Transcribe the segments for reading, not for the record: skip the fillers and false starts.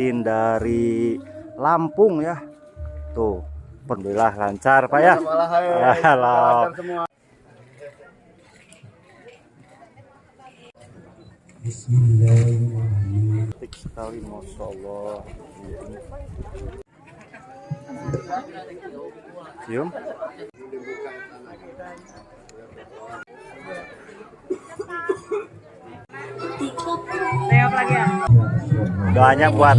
dari Lampung ya. Tuh, alhamdulillah lancar Pak ya. Halo. Bismillahirrahmanirrahim. Sekali, masya Allah. Cium. Tengok lagi ya. Doanya buat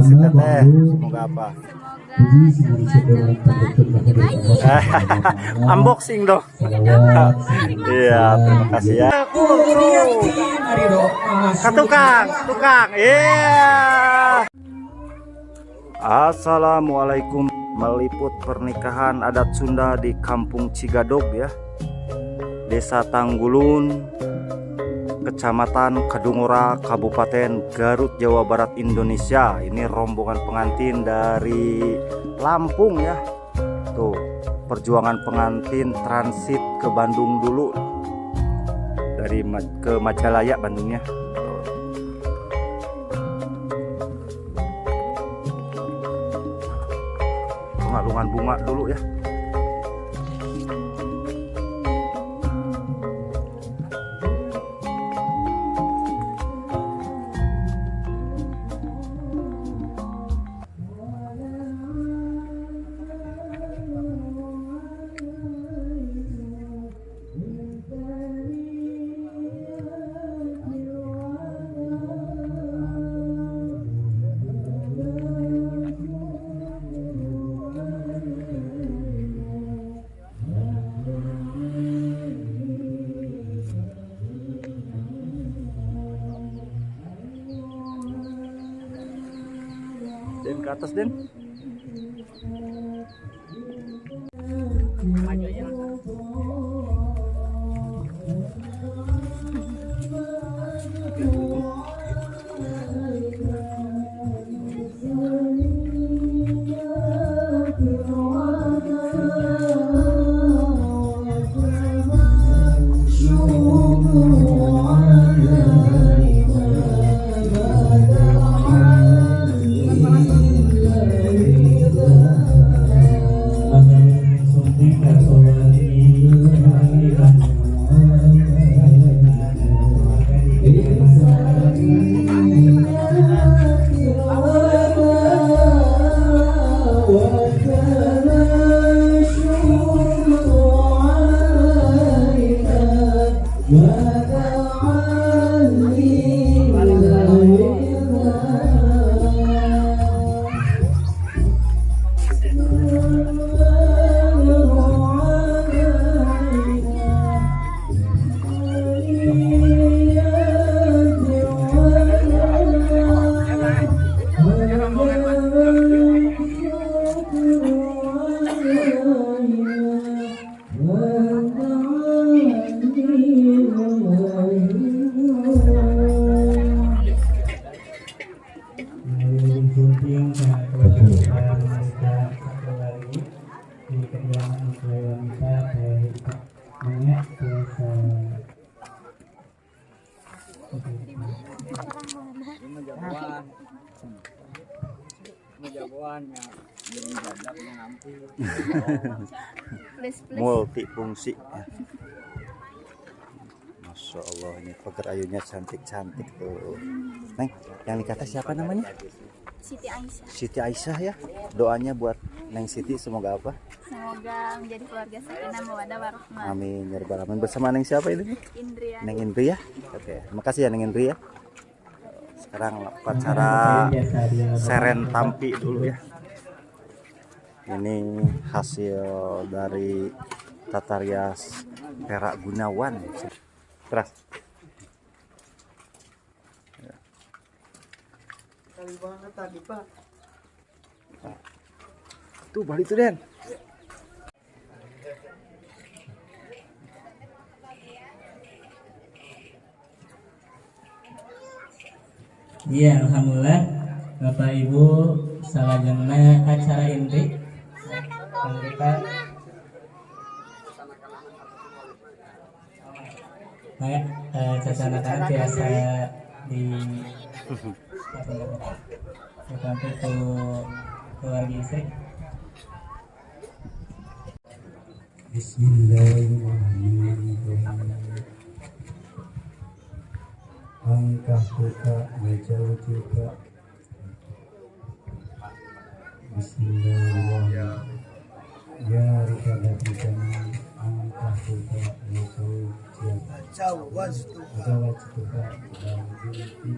si teteh, semoga apa? Unboxing dong. Iya, terima kasih ya. Tukang. Iya. Assalamualaikum. Meliput pernikahan adat Sunda di Kampung Cigadog ya, Desa Tanggulun, Kecamatan Kadungora, Kabupaten Garut, Jawa Barat, Indonesia. Ini rombongan pengantin dari Lampung ya. Tuh, perjuangan pengantin transit ke Bandung dulu, dari ke Majalaya Bandungnya. Pengalungan bunga dulu ya. Den ke atas Den. Maju aja. Multifungsi ya. Masya Allah, ini pagar ayunya cantik-cantik tuh. Neng, yang dikata siapa namanya? Siti Aisyah. Siti Aisyah ya. Doanya buat Neng Siti semoga apa? Semoga menjadi keluarga sakinah mawaddah warahmah. Amin ya rabbal alamin. Bersama Neng siapa ini? Indria. Neng Indri ya. Oke, terima kasih ya Neng Indri ya. Sekarang upacara Seren Tampi dulu ya. Ini hasil dari tata rias Perak Gunawan. Terus. Kali banget tadi Pak. Tuh balik tuh Den. Iya, alhamdulillah Bapak Ibu salajengna acara inti kita cacanakan biasa di Seperti itu keluarga istri. Bismillahirrahmanirrahim. Angkah buka menjauh juga. Bismillahirrahmanirrahim. Ya rikada bijaman angkah buka menjauh juga. Jawab juga dalam binti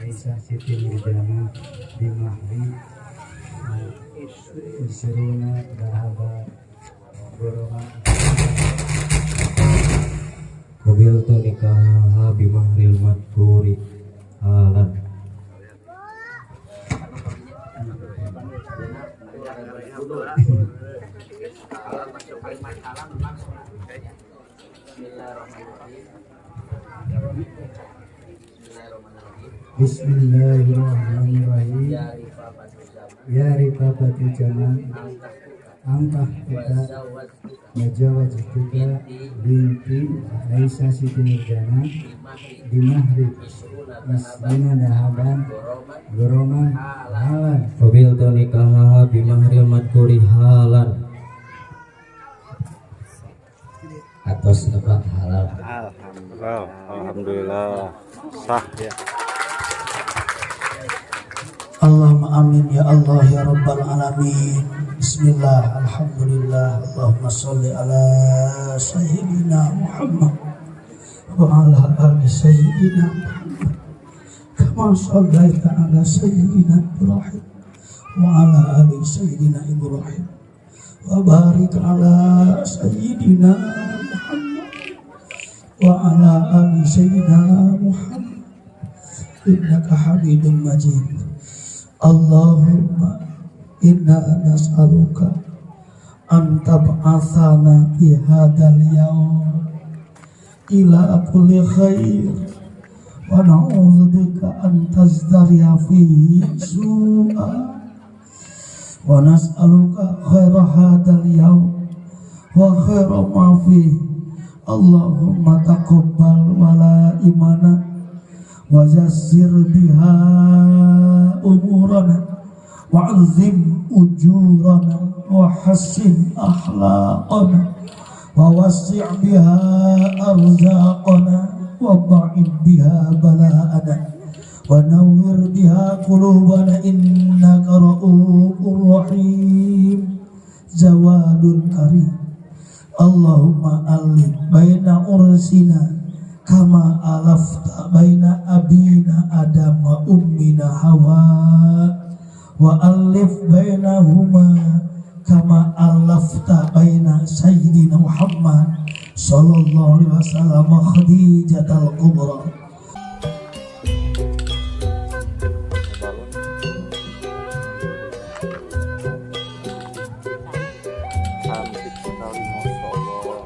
Aisyah Siti Nurjana di Mahri Isruna Dahaba Goroma Qabil tu nikah bimahril madhuri halan. Bismillahirrahmanirrahim. Ya rifabatul zaman angkah kita Najawaj juga binti Aisyah Siti Nurjana di Mahri Isbina Dahaban Goroman halan. Qabil tu nikah bimahril madhuri halan. Atas dapat halal. Alhamdulillah sah ya. Allahumma amin ya Allah ya Rabbal alamin. Bismillah, alhamdulillah, Allahumma salli ala Sayyidina Muhammad wa ala ali Sayyidina Muhammad kama sallaita ala Sayyidina Ibrahim wa ala ali Sayyidina Ibrahim wa barik ala Sayyidina Muhammad wa ala ali Sayyidina Muhammad innaka Hamidum Majid. Allahumma inna nas'aluka an tab'athana fi hadzal yawm ila kulli khair wa na'udzubika an tazdariya fihi su'a wa nas'aluka khaira hadzal yawm wa khaira ma fihi. Allahumma taqabbal wala imana wa jassir biha umurana wa'azim ujurana wa hassin akhlaqana wa wasi' biha arzaqana wa ba'id biha bala'ana wa nawwir biha qulubana innaka ra'ufur rahim jawadun karim. Allahumma alif baina ursina kama alafta baina abina Adam wa ummina Hawa wa alif bainahuma kama alafta baina Sayyidina Muhammad sallallahu alaihi wasallam wa Khadijatul Kubra. Cantik sekali, Masya Allah.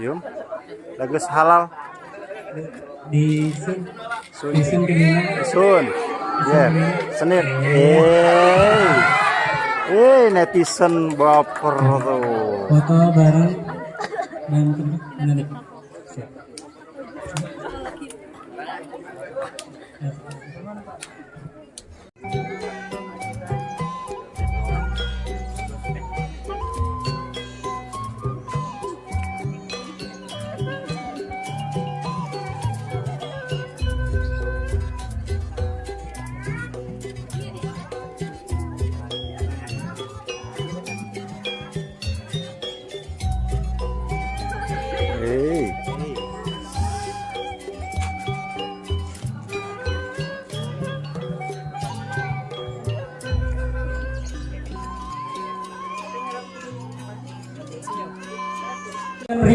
Cium, bagus halal. Di sun kedina Sun, ya, Senin. Netizen baper tuh. foto bareng dan menarik. Siap.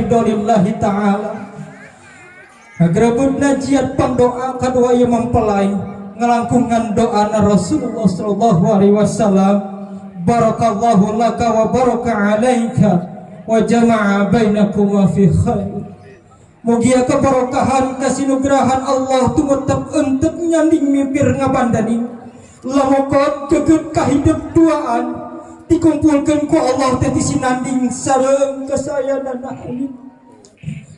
ridho lillahi ta'ala. Agrabun najiat pangdoa kedua yang mempelai ngelangkungan doa Rasulullah sallallahu alaihi wasallam. Barakallahu laka wa baraka alaika wa jama'a bainakuma fi khair. Mugia keberkahan kasinugrahan Allah tumetep untuk nyanding mimpi ngabandani lamukot keget kahidup duaan dikumpulkan ku Allah teh sinanding sareng kesayangan ahli.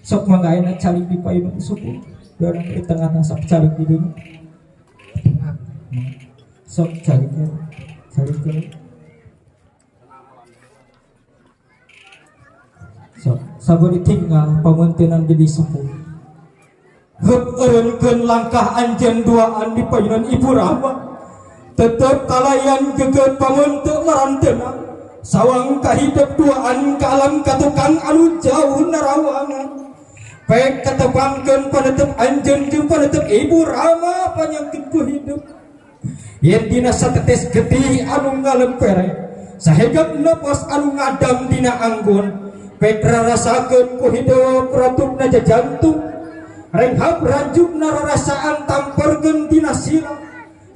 Sok mangga ayeuna calik di payun suku dorang di tengah sok calik di dieu. Sok calik ke. Sok sabari tinggal pamuntenan jadi sepuh. Geureunkeun langkah anjeun duaan di payunan Ibu Rahma. Tetep kalayan geget pamunteun marantena. Sawang kahidup duaan ka alam katukang anu jauh narawangan. Baik ketepangkeun panetep anjeun jeung panetep Ibu Rahma panyangkeun ku hidup. Yen dina satetes getih anu ngalempere, sahegap napas anu ngadam dina anggun. Baik rasakeun ku hidup ratupna jantung. Renghap ranjupna rarasaan tamperkeun dina sila.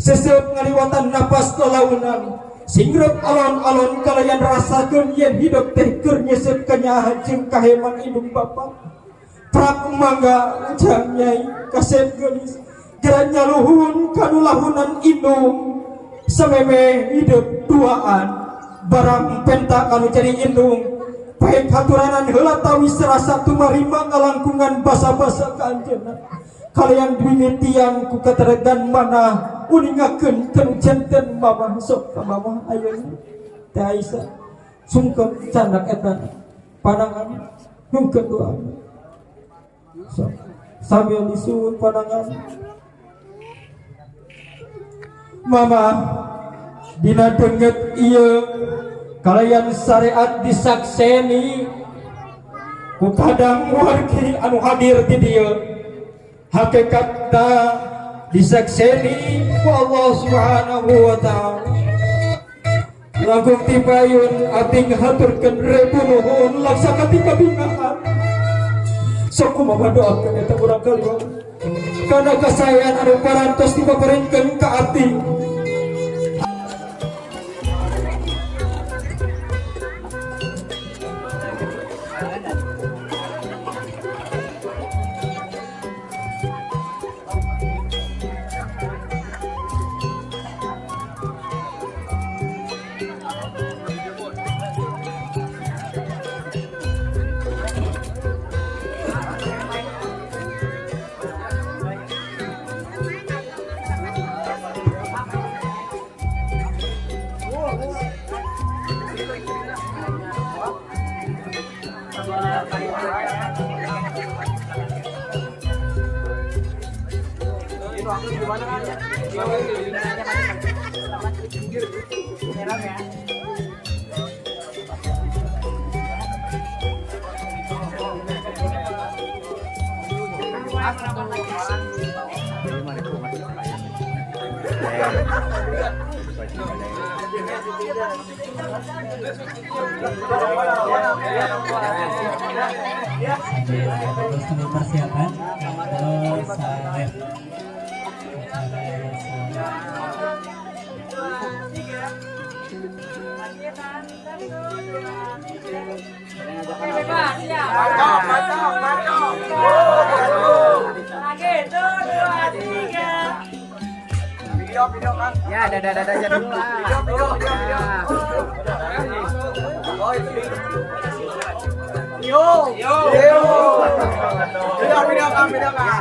Seseup ngaliwatan napas lelaunan. Singrep alon-alon kalayan rasakeun yen hidup teh keur nyesep kanyahan jeung kaheman indung bapa. Prak mangga ujang nyai kasep gelis geranya luhun kanulahunan indung sameme hidup duaan barang penta kanu jadi indung baik haturanan heula tawis rasa tumarima ngalangkungan basa-basa kanjeunna kalian dimimitian ku kateregan mana uningakeun teu janten mamah sok ka mamah ayeuna teh Aisyah sungkeun candak eta panangan nungkeun doa sambil disuun pandangan mama dina denget ieu kalayan syariat disakseni ku kadang wargi anu hadir di dieu hakikatna disakseni ku Allah Subhanahu wa taala langkung tipayun abdi ngahaturkeun rebu nuhun laksana kabingahan. Sok kumaha doakeun eta urang kaliwa kana kasayan anu parantos dipaparenkeun ka abdi. Terus sambil persiapan kalau saleh Ya, dadah jadi.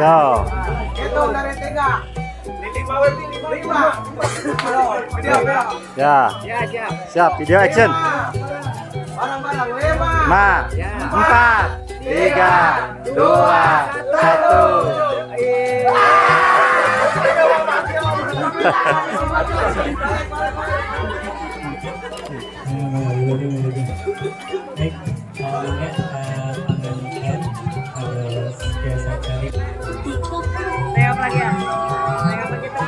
So, Itu dari 3. Titik bawah 5. ya, siap video action. Barang-barang 5. 4, 3, 2, 1. Baik, awalnya panggilkan harus biasa cari. Tengok lagi ya. Tengok lagi kita.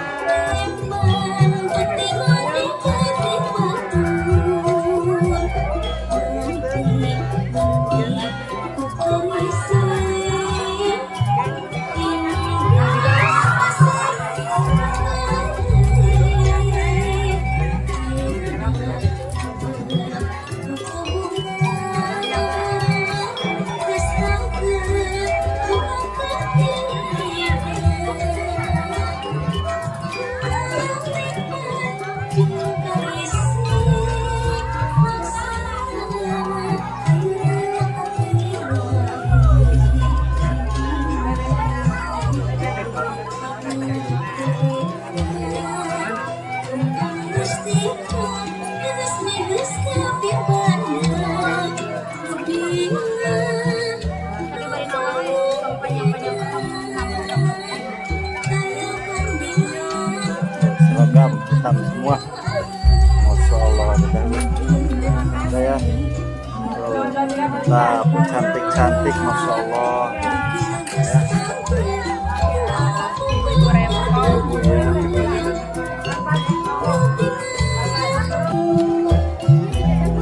mantap, cantik-cantik, masya Allah. Ya.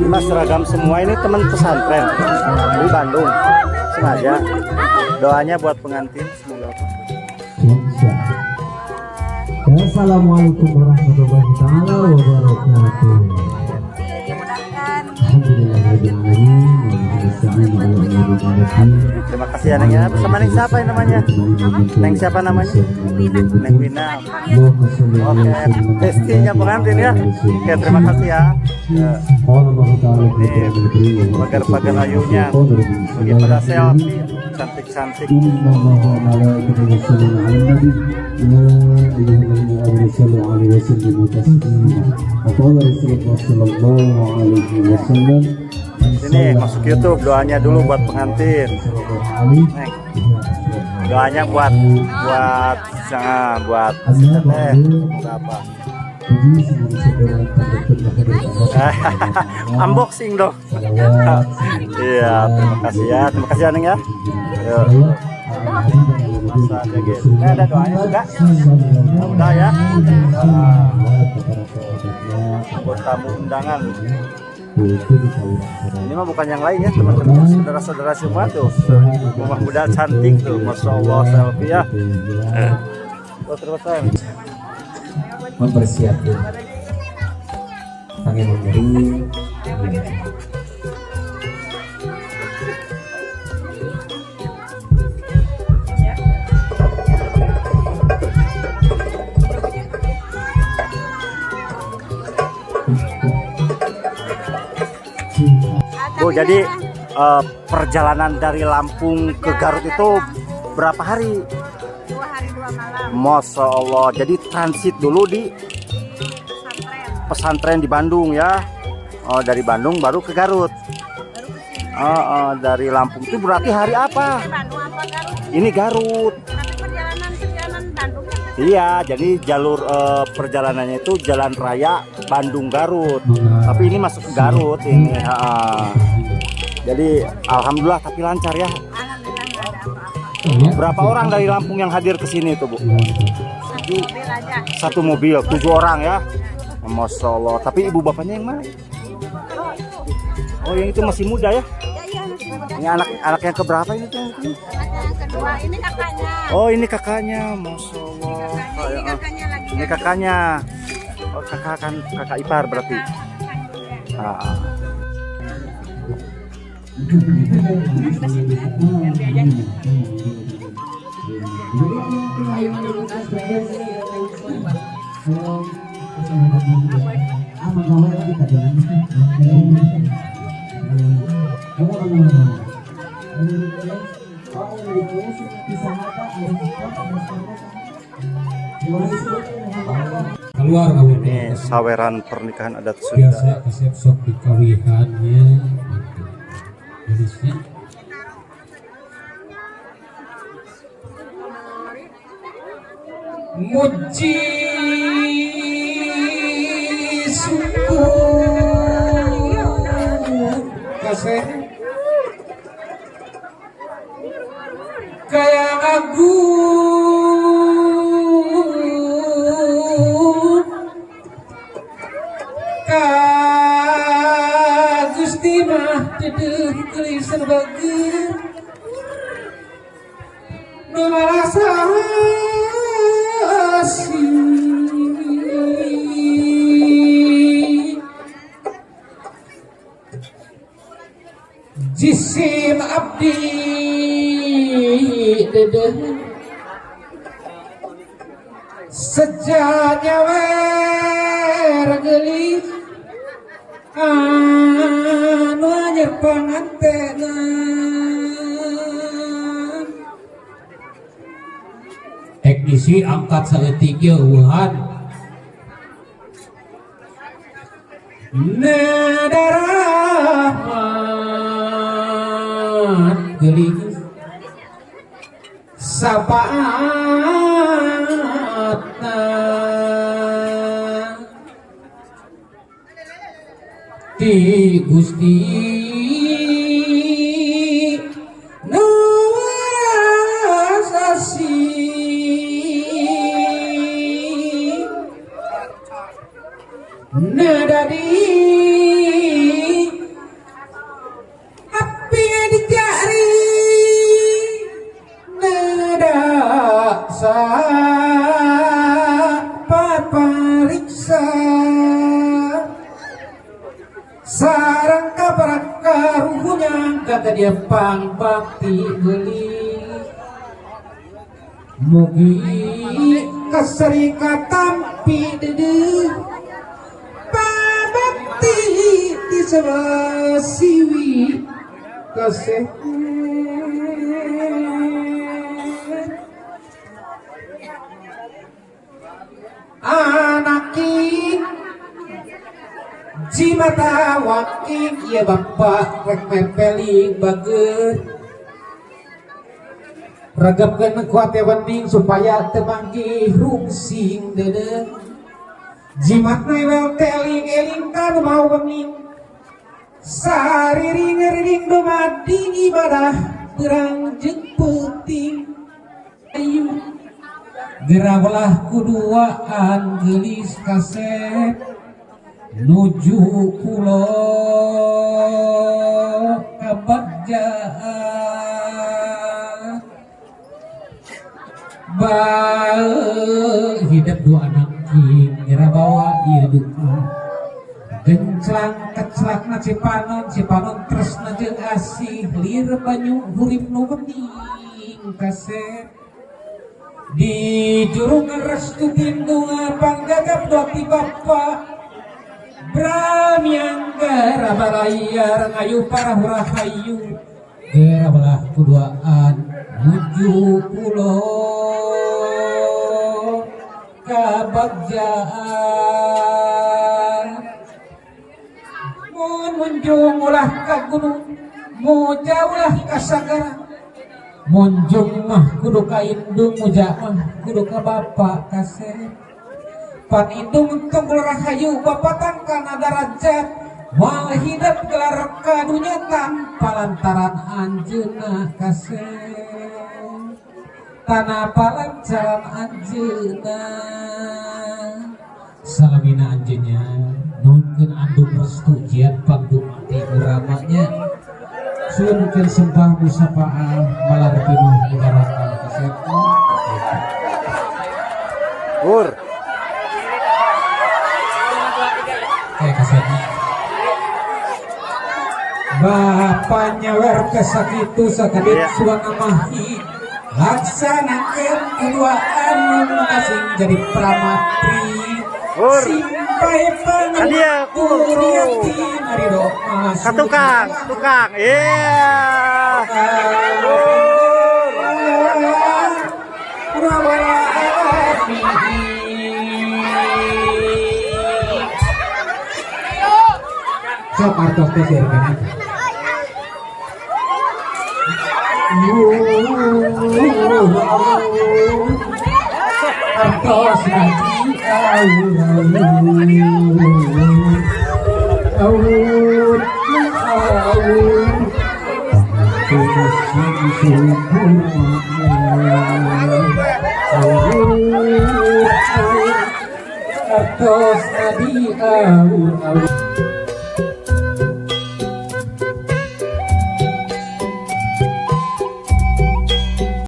Ini mas seragam semua ini teman pesantren di Bandung sengaja. Doanya buat pengantin semoga. Assalamualaikum warahmatullahi taala wabarakatuh. Terima kasih ya Neng ya. Bersama Neng siapa yang namanya? Neng siapa namanya? Neng Wina. Oke, testinya pengantin ya. Oke, terima kasih ya. Ini pagar-pagar ayunya bagi pada selfie cantik-cantik. Sini masuk YouTube, doanya dulu buat pengantin. Doanya buat apa? Unboxing dong. Iya, terima kasih ya. Terima kasih Neng ya. Yuk. Ada doanya juga. Udah ya. Buat tamu undangan. Ini mah bukan yang lain ya, teman-teman, saudara-saudara semua tuh. Rumah muda cantik tuh, masya Allah, selfie ya. Terus Mempersiapkan kami memberi Bu, jadi perjalanan dari Lampung ke Garut itu berapa hari? 2 hari 2 malam. Masya Allah, jadi transit dulu di pesantren di Bandung ya. Oh, dari Bandung baru ke Garut. Dari Lampung itu berarti hari apa? Bandung apa Garut? Ini Garut. Tapi perjalanan Bandung. Iya, jadi jalur perjalanannya itu jalan raya Bandung Garut. Tapi ini masuk ke Garut ini. Jadi alhamdulillah tapi lancar ya. Alhamdulillah nggak ada apa-apa. Berapa orang dari Lampung yang hadir ke sini tuh, Bu? Mobil aja. Satu mobil, 7 orang ya. Masya Allah. Tapi ibu bapaknya yang mana? Oh, yang itu masih muda ya? Iya, masih muda. Ini anak yang keberapa ini tuh? Anak yang kedua ini kakaknya. Oh, ini kakaknya. Masya Allah. Ini kakaknya lagi. Ini kakaknya. Oh, kakak ipar berarti. keluar Ini saweran pernikahan adat Sunda. biasa kasep sok dikawihannya jenisnya muji syukur kasih kayak agung ka Gusti mah dedeuh geulis serbageun nu rasa jisim abdi dedeuh sejanya wer geulis anu anyer pangantenan teknisi angkat saleutik eueuhan Nadarat geulis sapaatna ti Gusti rangka karuhunya kata dia pang bakti geli mugi kasarika tampi dede pabakti di sebelah siwi kasih anaki jimata waking ya bapak rek mempeli bager ragapkeun kuat ya wending supaya temanggi rungsing dede jimatna wel teling eling kan mau wending sariring dumadi ibadah berang jeung peuting ayu gerabelah kuduaan gelis kasep nuju pulo kabagjaan hidup dua anak king gerabawa ieu duka genclang keclakna cipanon tresna jeung asih lir banyu hurip nu bening kasep di jurung restu tindunga panggagap doati bapa bramiang gara balayar ngayu para hurahayu gara belah kuduaan nuju pulo kabagjaan mun munjung ulah ka gunung mau jauh ka sagara munjung mah kudu ka indung muja mah kudu ka bapak kasep pan indung tunggul rahayu bapatan kana darajat moal hidup gelar ka dunya tanpa lantaran anjeunna kasep tanah palancaran anjeunna salamina anjeunnya nuhunkeun andung restu jiat pangdu mati uramanya suunkeun sembah musafaah malar pinuh mubarakah kasep Ur. Kasepnya bapaknya wer kesakitu sakadit suana mahi laksanakeun keduaan masing jadi pramatri simpai panuriati mari doa Tukang iya sok artos teh sirkan artos ngaji artos tadi